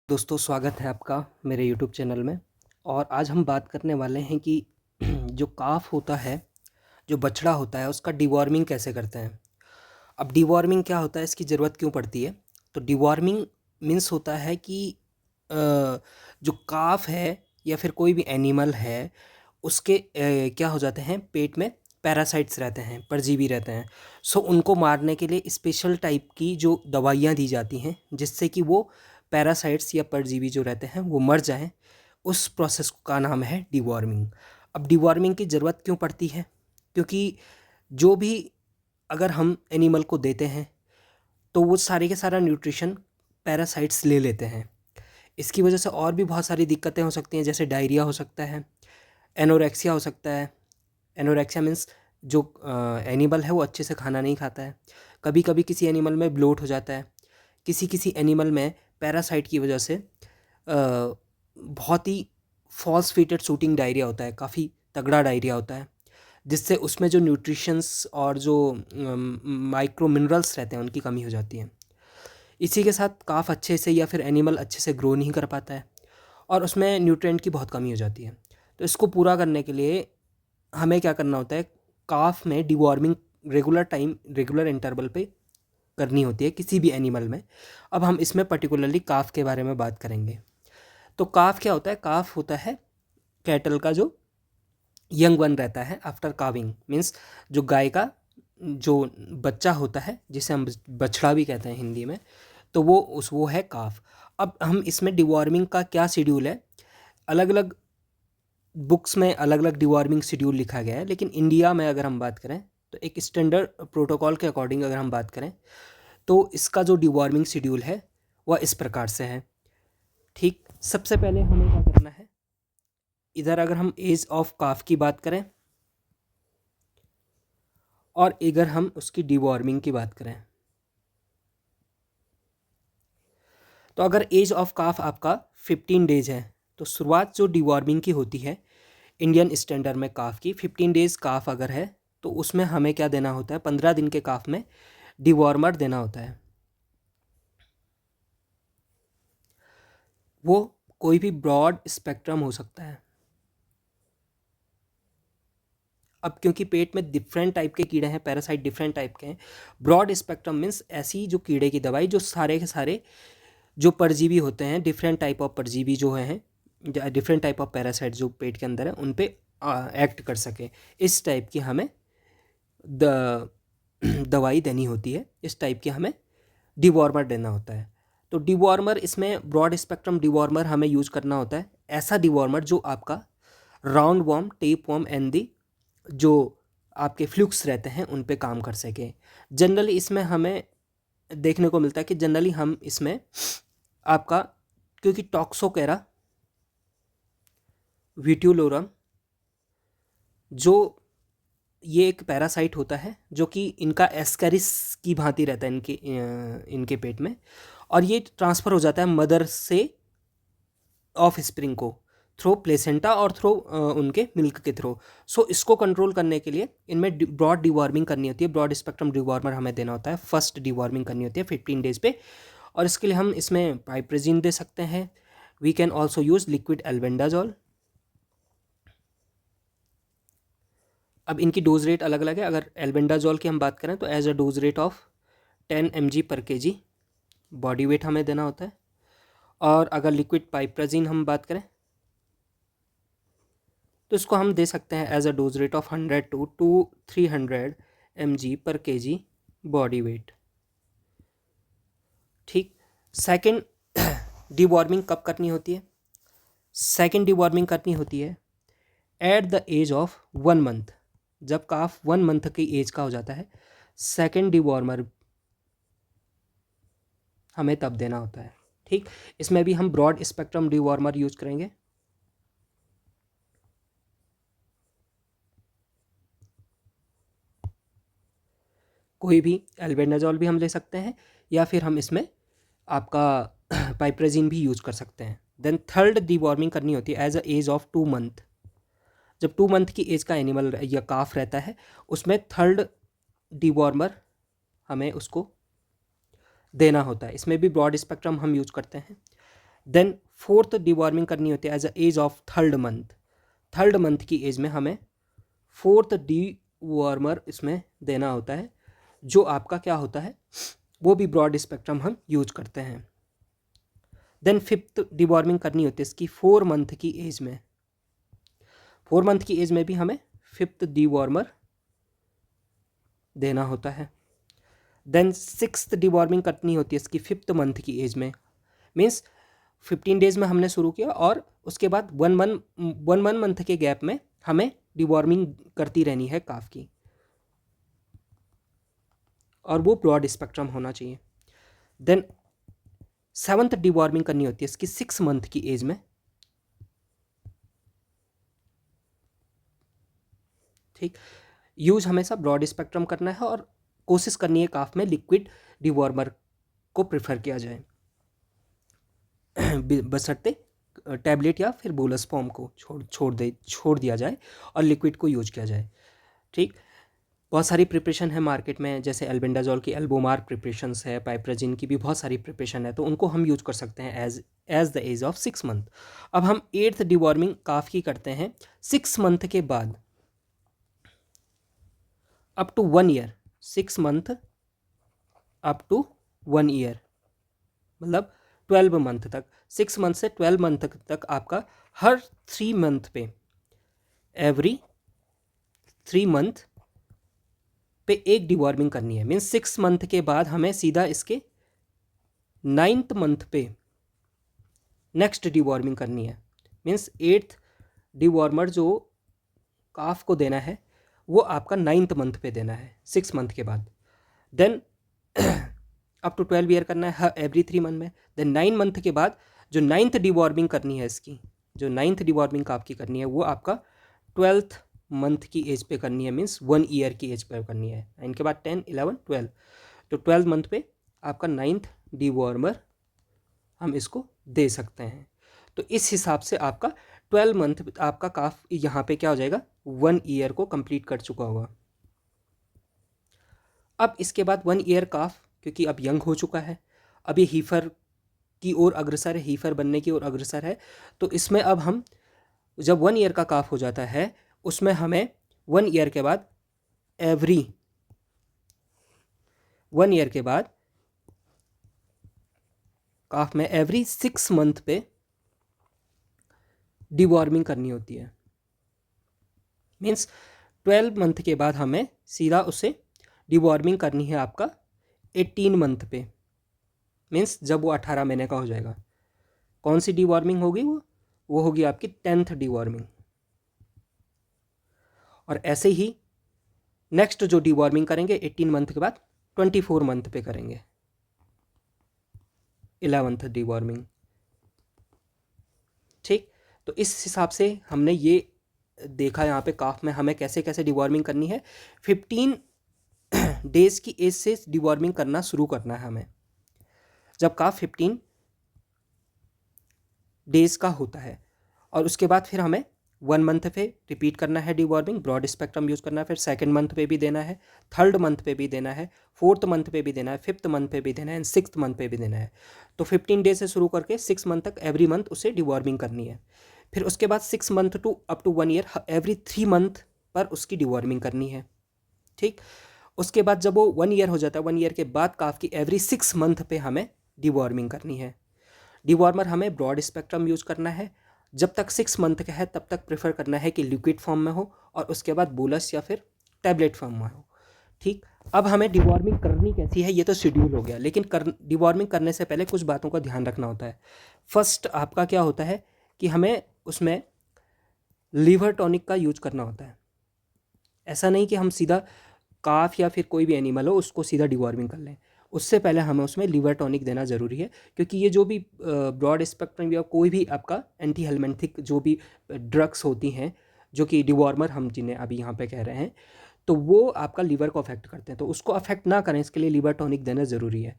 दोस्तों स्वागत है आपका मेरे यूट्यूब चैनल में। और आज हम बात करने वाले हैं कि जो काफ होता है, जो बछड़ा होता है, उसका डिवॉर्मिंग कैसे करते हैं। अब डिवॉर्मिंग क्या होता है, इसकी ज़रूरत क्यों पड़ती है। तो डिवॉर्मिंग मीन्स होता है कि जो काफ है या फिर कोई भी एनिमल है, उसके क्या हो जाते हैं, पेट में पैरासाइट्स रहते हैं, परजीवी रहते हैं। सो उनको मारने के लिए स्पेशल टाइप की जो दवाइयाँ दी जाती हैं, जिससे कि वो पैरासाइट्स या परजीवी जो रहते हैं वो मर जाएं। उस प्रोसेस का नाम है डिवॉर्मिंग। अब डिवॉर्मिंग की ज़रूरत क्यों पड़ती है, क्योंकि जो भी अगर हम एनिमल को देते हैं तो वो सारे के सारा न्यूट्रिशन पैरासाइट्स ले लेते हैं। इसकी वजह से और भी बहुत सारी दिक्कतें हो सकती हैं, जैसे डायरिया हो सकता है, एनोरेक्सिया हो सकता है। एनोरेक्सिया मीन्स जो एनिमल है वो अच्छे से खाना नहीं खाता है। कभी कभी किसी एनिमल में ब्लोट हो जाता है। किसी किसी एनिमल में पैरासाइट की वजह से बहुत ही फॉल्स फीटेड शूटिंग डायरिया होता है, काफ़ी तगड़ा डायरिया होता है, जिससे उसमें जो न्यूट्रिशंस और जो माइक्रो मिनरल्स रहते हैं उनकी कमी हो जाती है। इसी के साथ काफ अच्छे से या फिर एनिमल अच्छे से ग्रो नहीं कर पाता है और उसमें न्यूट्रिएंट की बहुत कमी हो जाती है। तो इसको पूरा करने के लिए हमें क्या करना होता है, काफ में डिवॉर्मिंग रेगुलर इंटरवल पे करनी होती है किसी भी एनिमल में। अब हम इसमें पर्टिकुलरली काफ के बारे में बात करेंगे। तो काफ क्या होता है, काफ होता है कैटल का जो यंग वन रहता है आफ्टर काविंग, मीन्स जो गाय का जो बच्चा होता है, जिसे हम बछड़ा भी कहते हैं हिंदी में, तो वो है काफ। अब हम इसमें डिवॉर्मिंग का क्या शेड्यूल है, अलग अलग बुक्स में अलग अलग डिवॉर्मिंग शेड्यूल लिखा गया है, लेकिन इंडिया में अगर हम बात करें तो एक स्टैंडर्ड प्रोटोकॉल के अकॉर्डिंग अगर हम बात करें तो इसका जो डिवॉर्मिंग शेड्यूल है वह इस प्रकार से है। ठीक, सबसे पहले हमें क्या करना है, इधर अगर हम एज ऑफ काफ की बात करें और इधर हम उसकी डिवॉर्मिंग की बात करें, तो अगर एज ऑफ काफ आपका 15 डेज है तो शुरुआत जो डिवॉर्मिंग की होती है इंडियन स्टैंडर्ड में काफ की 15 डेज काफ अगर है तो उसमें हमें क्या देना होता है, 15 दिन के काफ में डिवॉर्मर देना होता है। वो कोई भी ब्रॉड स्पेक्ट्रम हो सकता है। अब क्योंकि पेट में डिफरेंट टाइप के कीड़े हैं, पैरासाइट डिफरेंट टाइप के हैं, ब्रॉड स्पेक्ट्रम मीन्स ऐसी जो कीड़े की दवाई जो सारे के सारे जो परजीवी होते हैं, डिफरेंट टाइप ऑफ परजीवी जो हैं, डिफरेंट टाइप ऑफ पैरासाइट जो पेट के अंदर है उन पे एक्ट कर सके, इस टाइप की हमें द दवाई देनी होती है, इस टाइप की हमें डिवॉर्मर देना होता है। तो डिवॉर्मर, इसमें ब्रॉड स्पेक्ट्रम डिवॉर्मर हमें यूज करना होता है, ऐसा डिवॉर्मर जो आपका round worm, tape worm and the जो आपके फ्लूक्स रहते हैं उन पे काम कर सके। जनरली इसमें हमें देखने को मिलता है कि जनरली हम इसमें आपका, क्योंकि टॉक्सोकेरा विट्यूलोरम जो ये एक पैरासाइट होता है जो कि इनका एस्कैरिस की भांति रहता है इनके पेट में, और ये ट्रांसफ़र हो जाता है मदर से ऑफ स्प्रिंग को थ्रो प्लेसेंटा और थ्रो उनके मिल्क के थ्रो। सो इसको कंट्रोल करने के लिए इनमें ब्रॉड डिवॉर्मिंग करनी होती है, ब्रॉड स्पेक्ट्रम डिवॉर्मर हमें देना होता है, फर्स्ट डिवॉर्मिंग करनी होती है 15 डेज पे। और इसके लिए हम इसमें पाइप्रेजिन दे सकते हैं। We can also use liquid albendazole. अब इनकी डोज रेट अलग अलग है। अगर एल्बेंडाजोल की हम बात करें तो as a dose rate of 10 mg/kg body weight हमें देना होता है। और अगर लिक्विड पाइप्रेजिन हम बात करें तो इसको हम दे सकते हैं as a dose rate of 100 to 300 mg/kg body weight. ठीक, सेकेंड डिवॉर्मिंग कब करनी होती है, सेकेंड डिवॉर्मिंग करनी होती है at the age of 1 month. जब काफ 1 मंथ की एज का हो जाता है, सेकेंड डिवॉर्मर हमें तब देना होता है। ठीक, इसमें भी हम ब्रॉड स्पेक्ट्रम डिवॉर्मर यूज करेंगे। कोई भी एल्बेंडाजोल भी हम ले सकते हैं या फिर हम इसमें आपका पाइप्रेजिन भी यूज कर सकते हैं। देन थर्ड डिवॉर्मिंग करनी होती है as a age of 2 month. जब 2 मंथ की एज का एनिमल या काफ रहता है उसमें थर्ड डिवॉर्मर हमें उसको देना होता है। इसमें भी ब्रॉड स्पेक्ट्रम हम यूज करते हैं। देन फोर्थ डिवॉर्मिंग करनी होती है as a age of third month की एज में हमें फोर्थ डिवॉर्मर इसमें देना होता है, जो आपका क्या होता है, वो भी ब्रॉड स्पेक्ट्रम हम यूज करते हैं। देन फिफ्थ डिवॉर्मिंग करनी होती है इसकी 4 मंथ की एज में। 4 मंथ की एज में भी हमें फिफ्थ डिवॉर्मर देना होता है। देन सिक्स्थ डिवॉर्मिंग करनी होती है इसकी 5th मंथ की एज में। मीन्स 15 डेज में हमने शुरू किया और उसके बाद वन मंथ के गैप में हमें डिवॉर्मिंग करती रहनी है काफ की, और वो ब्रॉड स्पेक्ट्रम होना चाहिए। देन 7th डिवॉर्मिंग करनी होती है इसकी 6 मंथ की एज में। ठीक, यूज हमेशा ब्रॉड स्पेक्ट्रम करना है और कोशिश करनी है काफ में लिक्विड डिवॉर्मर को प्रेफर किया जाए, बशर्ते टैबलेट या फिर बोलस फॉर्म को छोड़ दिया जाए और लिक्विड को यूज किया जाए। ठीक, बहुत सारी प्रिपरेशन है मार्केट में, जैसे एल्बेंडाजोल की एल्बोमार प्रिपरेशंस है, पाइप्राजिन की भी बहुत सारी प्रिपरेशन है, तो उनको हम यूज कर सकते हैं as the age of 6 month. अब हम 8th डिवॉर्मिंग काफ की करते हैं 6 मंथ के बाद up to 1 year. 6 month up to 1 year मतलब 12 मंथ तक। 6 मंथ से 12 मंथ तक आपका हर 3 मंथ पे, एवरी 3 मंथ पे एक डिवॉर्मिंग करनी है। मीन्स 6 मंथ के बाद हमें सीधा इसके 9th मंथ पे नेक्स्ट डिवॉर्मिंग करनी है। मीन्स 8th डिवॉर्मर जो काफ को देना है वो आपका 9th मंथ पे देना है 6 मंथ के बाद। देन अप टू 12 ईयर करना है एवरी 3 मंथ में। देन 9 मंथ के बाद जो 9th डिवॉर्मिंग करनी है इसकी, जो 9th डिवॉर्मिंग आपकी करनी है वो आपका 12th मंथ की एज पे करनी है। मीन्स 1 ईयर की एज पे करनी है। इनके बाद 10, 11, 12, तो 12 मंथ पे आपका 9th डिवॉर्मर हम इसको दे सकते हैं। तो इस हिसाब से आपका 12 मंथ आपका काफ यहाँ पे क्या हो जाएगा, 1 ईयर को कंप्लीट कर चुका होगा। अब इसके बाद 1 ईयर काफ क्योंकि अब यंग हो चुका है, अब ये हीफर की ओर अग्रसर है, हीफर बनने की ओर अग्रसर है, तो इसमें अब हम जब 1 ईयर का काफ हो जाता है उसमें हमें 1 ईयर के बाद एवरी 1 ईयर के बाद काफ में एवरी 6 मंथ पे डिवॉर्मिंग करनी होती है। मीन्स 12 मंथ के बाद हमें सीधा उसे डिवॉर्मिंग करनी है आपका 18 मंथ पे। मीन्स जब वो 18 महीने का हो जाएगा। कौन सी डिवॉर्मिंग होगी वो होगी आपकी 10th डिवॉर्मिंग। और ऐसे ही नेक्स्ट जो डिवॉर्मिंग करेंगे 18 मंथ के बाद 24 मंथ पे करेंगे 11th डिवॉर्मिंग। ठीक, तो इस हिसाब से हमने ये देखा यहाँ पे काफ में हमें कैसे कैसे डिवॉर्मिंग करनी है। 15 डेज की एज से डिवॉर्मिंग करना शुरू करना है हमें। जब काफ 15 डेज का होता है और उसके बाद फिर हमें 1 मंथ पे रिपीट करना है डिवॉर्मिंग, ब्रॉड स्पेक्ट्रम यूज़ करना है, फिर 2nd मंथ पे भी देना है, 3rd मंथ पे भी देना है, 4th मंथ पे भी देना है, 5th मंथ पे भी देना है, 6th मंथ पे भी देना है। तो 15 डेज से शुरू करके 6 मंथ तक एवरी मंथ उसे डिवॉर्मिंग करनी है। फिर उसके बाद 6 month to up to 1 year every 3 month पर उसकी डिवॉर्मिंग करनी है। ठीक, उसके बाद जब वो 1 ईयर हो जाता है, 1 ईयर के बाद काफ की एवरी 6 मंथ पे हमें डिवॉर्मिंग करनी है। डिवॉर्मर हमें ब्रॉड स्पेक्ट्रम यूज़ करना है। जब तक 6 मंथ का है तब तक प्रेफर करना है कि लिक्विड फॉर्म में हो और उसके बाद बोलस या फिर टैबलेट फॉर्म में हो। ठीक, अब हमें डिवॉर्मिंग करनी कैसी है ये तो शेड्यूल हो गया, लेकिन डिवॉर्मिंग करने से पहले कुछ बातों का ध्यान रखना होता है। फर्स्ट आपका क्या होता है कि हमें उसमें लीवर टॉनिक का यूज करना होता है। ऐसा नहीं कि हम सीधा काफ या फिर कोई भी एनिमल हो उसको सीधा डिवॉर्मिंग कर लें, उससे पहले हमें उसमें लीवर टॉनिक देना ज़रूरी है। क्योंकि ये जो भी ब्रॉड स्पेक्ट्रम या कोई भी आपका एंटी हेलमेंथिक जो भी ड्रग्स होती हैं जो कि डिवॉर्मर हम जिन्हें अभी यहाँ पे कह रहे हैं, तो वो आपका लीवर को अफेक्ट करते हैं, तो उसको अफेक्ट ना करें इसके लिए लीवर टॉनिक देना ज़रूरी है।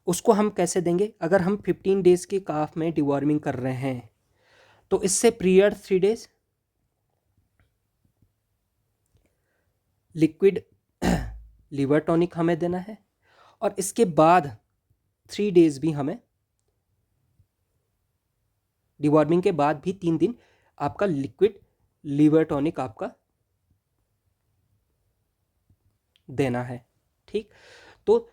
उसको हम कैसे देंगे, अगर हम 15 डेज़ के काफ में डिवॉर्मिंग कर रहे हैं तो इससे prior 3 days liquid liver tonic हमें देना है और इसके बाद 3 डेज भी हमें डिवॉर्मिंग के बाद भी 3 दिन आपका लिक्विड लीवर टॉनिक आपका देना है। ठीक, तो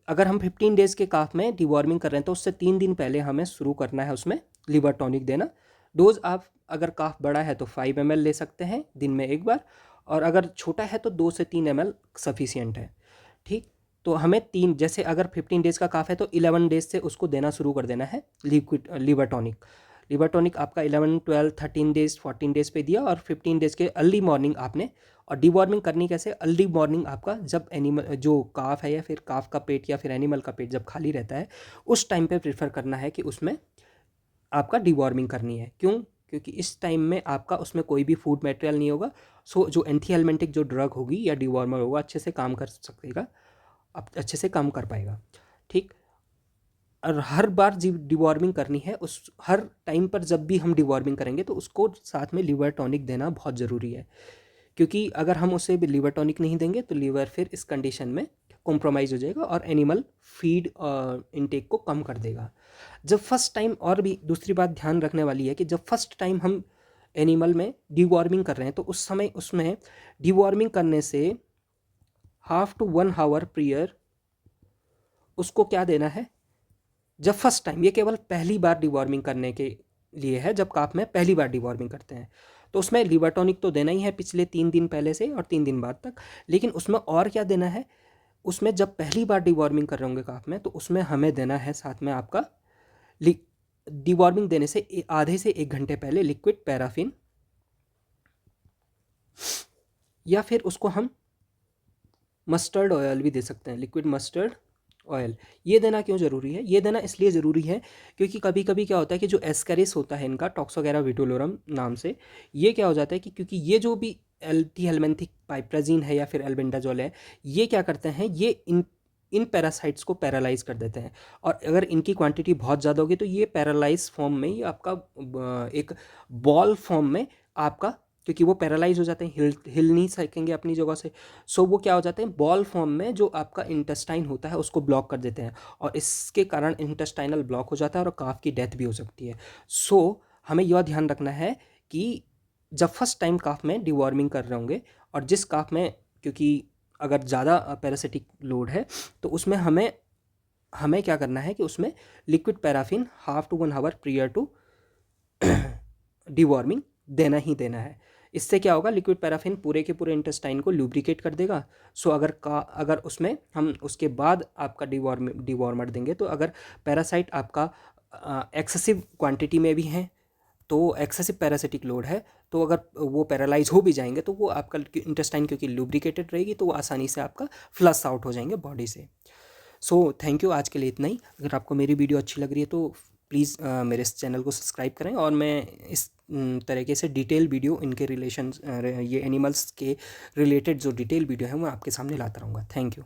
अगर हम 15 डेज़ के काफ में डिवॉर्मिंग कर रहे हैं तो उससे 3 दिन पहले हमें शुरू करना है उसमें लीवर टॉनिक देना। डोज आप अगर काफ बड़ा है तो 5 ml ले सकते हैं दिन में एक बार, और अगर छोटा है तो 2 से 3 ml सफिशियंट है। ठीक, तो हमें जैसे अगर 15 डेज़ का काफ है तो 11 डेज से उसको देना शुरू कर देना है liquid liver tonic. Liver tonic आपका 11, 12, 13 डेज 14 डेज पे दिया, और 15 डेज़ के अर्ली मॉर्निंग आपने। और डिवॉर्मिंग करनी कैसे, अर्ली मॉर्निंग आपका जब एनिमल जो काफ है या फिर काफ का पेट या फिर एनिमल का पेट जब खाली रहता है उस टाइम पे प्रेफर करना है कि उसमें आपका डिवॉर्मिंग करनी है। क्यों? क्योंकि इस टाइम में आपका उसमें कोई भी फूड मटेरियल नहीं होगा, सो जो एंथीहेल्मिंटिक जो ड्रग होगी या डिवॉर्मर होगा अच्छे से काम कर सकेगा, अच्छे से काम कर पाएगा। ठीक, और हर बार जब डिवॉर्मिंग करनी है उस हर टाइम पर जब भी हम डिवॉर्मिंग करेंगे तो उसको साथ में लीवर टॉनिक देना बहुत ज़रूरी है, क्योंकि अगर हम उसे लीवर टॉनिक नहीं देंगे तो लीवर फिर इस कंडीशन में कॉम्प्रोमाइज़ हो जाएगा और एनिमल फीड इनटेक को कम कर देगा। जब फर्स्ट टाइम, और भी दूसरी बात ध्यान रखने वाली है कि जब फर्स्ट टाइम हम एनिमल में डिवॉर्मिंग कर रहे हैं तो उस समय उसमें डिवॉर्मिंग करने से 1/2 to 1 hour प्रियर उसको क्या देना है। जब फर्स्ट टाइम, ये केवल पहली बार डिवॉर्मिंग करने के लिए है, जब काफ में पहली बार डिवॉर्मिंग करते हैं तो उसमें लीवर टॉनिक तो देना ही है पिछले 3 दिन पहले से और 3 दिन बाद तक। लेकिन उसमें और क्या देना है, उसमें जब पहली बार डिवॉर्मिंग कर रहे होंगे काफ में तो उसमें हमें देना है साथ में आपका डिवॉर्मिंग देने से आधे से 1 घंटे पहले लिक्विड पैराफिन, या फिर उसको हम मस्टर्ड ऑयल भी दे सकते हैं, लिक्विड मस्टर्ड ऑयल। ये देना क्यों ज़रूरी है? ये देना इसलिए ज़रूरी है क्योंकि कभी कभी क्या होता है कि जो एस्केरिस होता है इनका, टॉक्सोगेरा विटोलोरम नाम से, ये क्या हो जाता है कि क्योंकि ये जो भी एल्टीहेल्मेंथिक पाइप्राजीन है या फिर एल्बेंडाजोल है, ये क्या करते हैं, ये इन पैरासाइट्स को पैरालाइज कर देते हैं। और अगर इनकी क्वांटिटी बहुत ज़्यादा होगी तो ये पैरालाइज फॉर्म में ही आपका एक बॉल फॉर्म में आपका, क्योंकि वो पैरालाइज हो जाते हैं, हिल नहीं सकेंगे अपनी जगह से, सो वो क्या हो जाते हैं, बॉल फॉर्म में जो आपका इंटेस्टाइन होता है उसको ब्लॉक कर देते हैं, और इसके कारण इंटेस्टाइनल ब्लॉक हो जाता है और काफ की डेथ भी हो सकती है। सो हमें यह ध्यान रखना है कि जब फर्स्ट टाइम काफ में डिवॉर्मिंग कर रहे होंगे, और जिस काफ में, क्योंकि अगर ज़्यादा पैरासिटिक लोड है तो उसमें हमें क्या करना है कि उसमें liquid paraffin 1/2 to 1 hour prior to deworming देना ही देना है। इससे क्या होगा, लिक्विड पैराफिन पूरे के पूरे इंटेस्टाइन को लुब्रिकेट कर देगा। सो अगर उसमें हम उसके बाद आपका डिवॉर्मर देंगे तो अगर पैरासाइट आपका एक्सेसिव क्वांटिटी में भी हैं, तो एक्सेसिव पैरासिटिक लोड है, तो अगर वो पैरालाइज हो भी जाएंगे तो वो आपका इंटेस्टाइन क्योंकि लुब्रिकेटेड रहेगी तो वो आसानी से आपका फ्लश आउट हो जाएंगे बॉडी से। सो थैंक यू, आज के लिए इतना ही। अगर आपको मेरी वीडियो अच्छी लग रही है तो प्लीज़ मेरे इस चैनल को सब्सक्राइब करें, और मैं इस तरीके से डिटेल वीडियो इनके रिलेशन, ये एनिमल्स के रिलेटेड जो डिटेल वीडियो है वो आपके सामने लाता रहूँगा। Thank you.